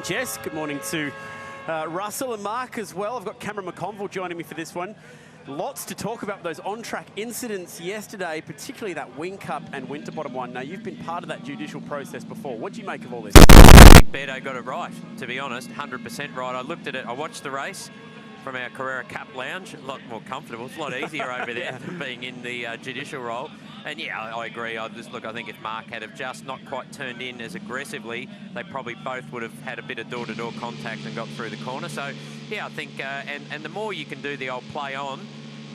morning, Jess. Good morning to Russell and Mark as well. I've got Cameron McConville joining me for this one. Lots to talk about those on-track incidents yesterday, particularly that Wing Cup and Winterbottom one. Now, you've been part of that judicial process before. What do you make of all this? I think Beto got it right, to be honest, 100% right. I looked at it, I watched the race from our Carrera Cup lounge, a lot more comfortable. It's a lot easier over there than being in the judicial role. And yeah, I agree. I think if Mark had have just not quite turned in as aggressively, they probably both would have had a bit of door-to-door contact and got through the corner. So yeah, I think, and the more you can do the old play on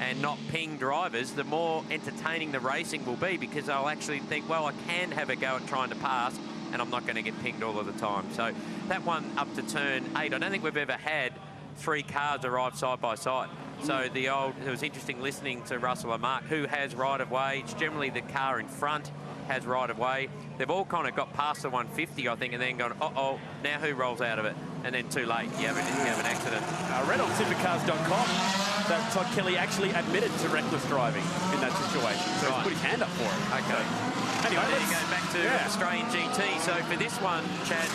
and not ping drivers, the more entertaining the racing will be, because they'll actually think, well, I can have a go at trying to pass and I'm not going to get pinged all of the time. So that one up to turn 8, I don't think we've ever had 3 cars arrive side by side. So it was interesting listening to Russell and Mark, who has right of way. It's generally the car in front has right of way. They've all kind of got past the 150, I think, and then gone, uh-oh, now who rolls out of it? And then too late, you have an accident. Read on supercars.com that Todd Kelly actually admitted to reckless driving in that situation. So he's put his hand up for it. Okay. So, anyway, let's go back to Australian GT. So for this one, Chad,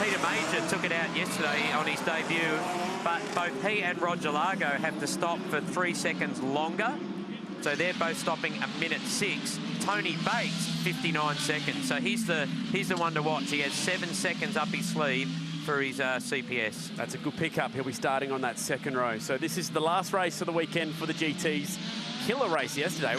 Peter Major took it out yesterday on his debut, but both he and Roger Largo have to stop for 3 seconds longer. So they're both stopping 1:06. Tony Bates, 59 seconds. So he's the one to watch. He has 7 seconds up his sleeve for his CPS. That's a good pickup. He'll be starting on that second row. So this is the last race of the weekend for the GTs. Killer race yesterday.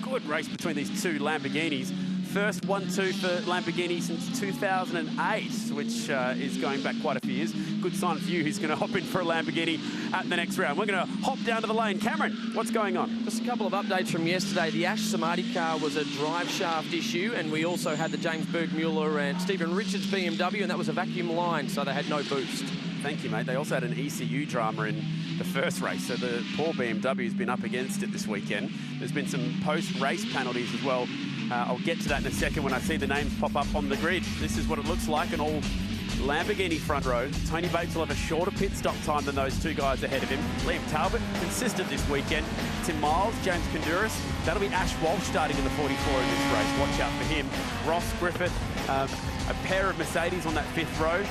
Good race between these two Lamborghinis. First 1-2 for Lamborghini since 2008, which is going back quite a few years. Good sign for you who's going to hop in for a Lamborghini at the next round. We're going to hop down to the lane. Cameron, what's going on? Just a couple of updates from yesterday. The Ash Samadhi car was a drive shaft issue, and we also had the James Bergmuller and Stephen Richards BMW, and that was a vacuum line, so they had no boost. Thank you, mate. They also had an ECU drama in the first race, so the poor BMW's been up against it this weekend. There's been some post-race penalties as well. I'll get to that in a second when I see the names pop up on the grid. This is what it looks like, an all Lamborghini front row. Tony Bates will have a shorter pit stop time than those two guys ahead of him. Liam Talbot, consistent this weekend. Tim Miles, James Konduras. That'll be Ash Walsh starting in the 44 in this race. Watch out for him. Ross Griffith, a pair of Mercedes on that 5th row.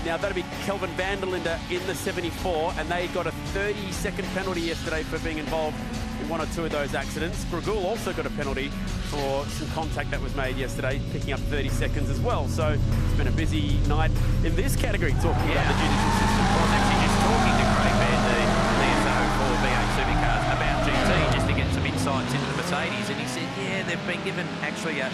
Now, that'll be Kelvin van der Linde in the 74, and they got a 30-second penalty yesterday for being involved in 1 or 2 of those accidents. Gragul also got a penalty for some contact that was made yesterday, picking up 30 seconds as well. So it's been a busy night in this category talking about the judicial system. Well, I was actually just talking to Craig Van, the SO for V8 Supercars, about GT, just to get some insights into the Mercedes, and he said, yeah, they've been given actually a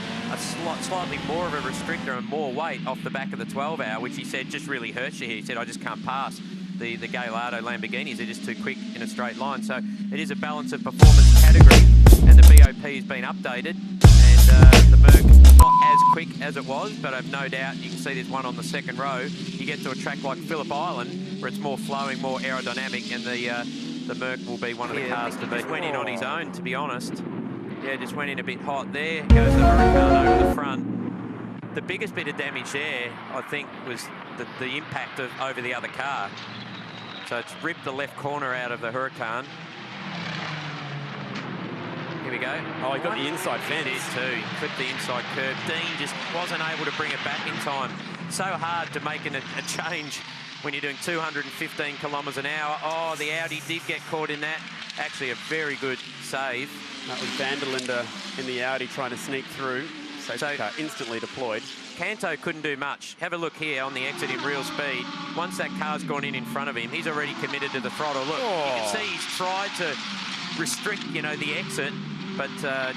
slightly more of a restrictor and more weight off the back of the 12-hour, which he said just really hurts you here. He said, I just can't pass the Gallardo Lamborghinis. They're just too quick in a straight line. So it is a balance of performance category, and the BOP has been updated, and the Merc not as quick as it was, but I've no doubt you can see there's one on the second row. You get to a track like Phillip Island, where it's more flowing, more aerodynamic, and the Merc will be one of the cars to beat. Just went in on his own, to be honest. Yeah, just went in a bit hot there. Goes the Huracan over the front. The biggest bit of damage there, I think, was the impact of over the other car. So it's ripped the left corner out of the Huracan. Here we go. Oh, he got the inside fence. He did too. He clipped the inside curb. Dean just wasn't able to bring it back in time. So hard to make a change when you're doing 215 kilometres an hour. Oh, the Audi did get caught in that. Actually, a very good save. That was van der Linde in the Audi trying to sneak through. Safety car instantly deployed. Canto couldn't do much. Have a look here on the exit in real speed. Once that car's gone in front of him, he's already committed to the throttle. Look, you can see he's tried to restrict, the exit, but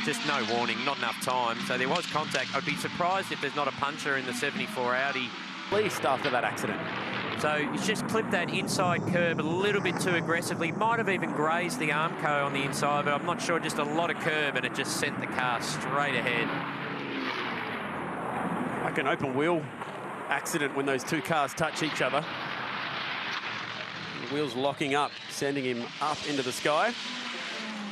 just no warning, not enough time. So there was contact. I'd be surprised if there's not a puncher in the 74 Audi. At least after that accident. So he's just clipped that inside curb a little bit too aggressively. Might have even grazed the Armco on the inside, but I'm not sure. Just a lot of curb, and it just sent the car straight ahead. Like an open wheel accident when those two cars touch each other. The wheels locking up, sending him up into the sky.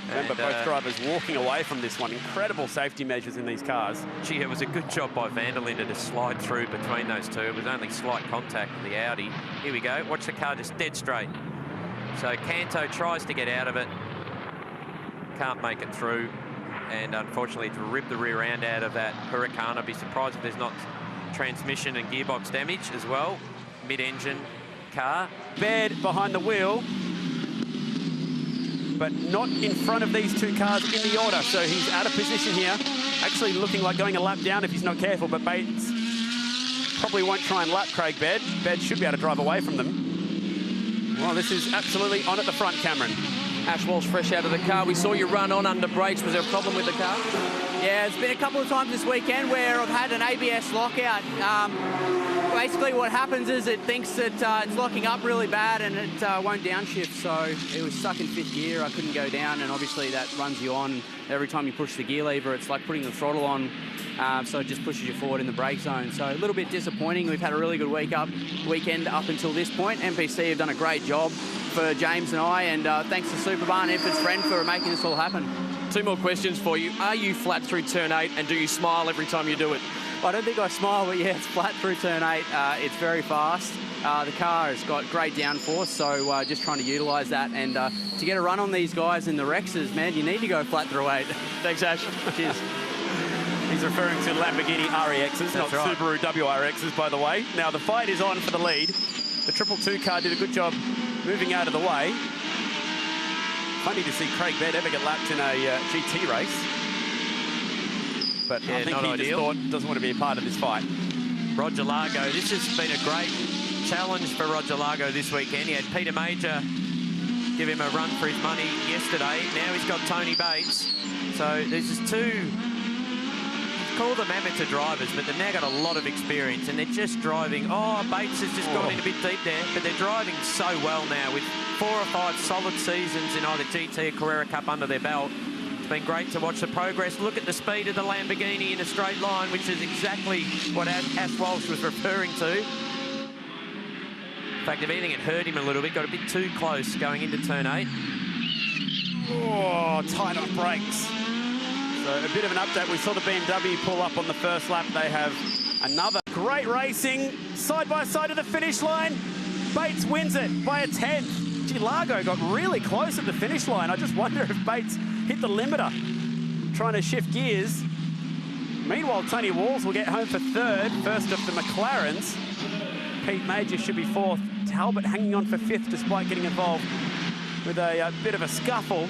Remember, both drivers walking away from this one. Incredible safety measures in these cars. Gee, it was a good job by van der Linde to slide through between those two. It was only slight contact with the Audi. Here we go. Watch the car just dead straight. So Canto tries to get out of it. Can't make it through. And unfortunately, to rip the rear end out of that Huracan. I'd be surprised if there's not transmission and gearbox damage as well. mid-engine car. Baird behind the wheel, but not in front of these two cars in the order. So he's out of position here. Actually looking like going a lap down if he's not careful, but Bates probably won't try and lap Craig Baird. Baird should be able to drive away from them. Well, this is absolutely on at the front, Cameron. Ash Walsh fresh out of the car. We saw you run on under brakes. Was there a problem with the car? Yeah, it's been a couple of times this weekend where I've had an ABS lockout. Basically what happens is it thinks that it's locking up really bad and it won't downshift. So it was stuck in 5th gear. I couldn't go down, and obviously that runs you on. Every time you push the gear lever, it's like putting the throttle on. So it just pushes you forward in the brake zone. So a little bit disappointing. We've had a really good weekend up until this point. NPC have done a great job for James and I, and thanks to Superbar and Effort's friend for making this all happen. 2 more questions for you. Are you flat through turn 8, and do you smile every time you do it? I don't think I smile, but yeah, it's flat through turn 8. It's very fast. The car has got great downforce, so just trying to utilise that. And to get a run on these guys in the Rexes, man, you need to go flat through 8. Thanks, Ash. Cheers. He's referring to Lamborghini REXs, not right. Subaru WRXs, by the way. Now, the fight is on for the lead. The 222 car did a good job moving out of the way. Funny to see Craig Baird ever get lapped in a GT race. But Yeah, I think not he ideal. just thought doesn't want to be a part of this fight. Roger Largo, this has been a great challenge for Roger Largo this weekend. He had Peter Major give him a run for his money yesterday. Now he's got Tony Bates. So this is two, call them amateur drivers, but they've now got a lot of experience and they're just driving. Oh, Bates has just gone in a bit deep there, but they're driving so well now with 4 or 5 solid seasons in either GT or Carrera Cup under their belt. It's been great to watch the progress. Look at the speed of the Lamborghini in a straight line, which is exactly what Ash Walsh was referring to. In fact, if anything, it hurt him a little bit. Got a bit too close going into turn 8. Oh, tight on brakes. So a bit of an update. We saw the BMW pull up on the first lap. They have another great racing side by side of the finish line. Bates wins it by a 10th. Gee, Largo got really close at the finish line. I just wonder if Bates hit the limiter trying to shift gears. Meanwhile, Tony Walls will get home for 3rd. First of the McLarens. Pete Major should be 4th. Talbot hanging on for 5th despite getting involved with a bit of a scuffle.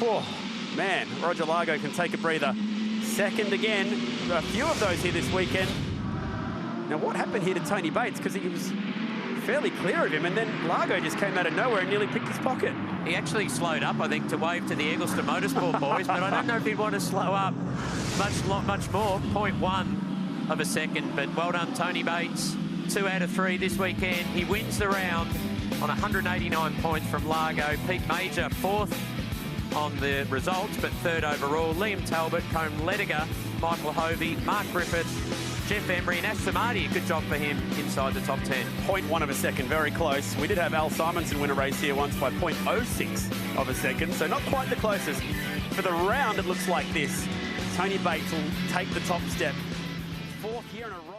Oh, man, Roger Largo can take a breather. 2nd again. A few of those here this weekend. Now, what happened here to Tony Bates? Because he was fairly clear of him, and then Largo just came out of nowhere and nearly picked his pocket. He actually slowed up, I think, to wave to the Eggleston Motorsport boys, but I don't know if he'd want to slow up much more. 0.1 of a second, but well done, Tony Bates. 2 out of 3 this weekend. He wins the round on 189 points from Largo. Pete Major, 4th on the results, but 3rd overall. Liam Talbot, Combe Lediger, Michael Hovey, Mark Griffith, Jeff Emery and Ash Samadhi, a good job for him inside the top 10. 0.1 of a second, very close. We did have Al Simonson win a race here once by 0.06 of a second, so not quite the closest. For the round, it looks like this. Tony Bates will take the top step. 4th year in a row.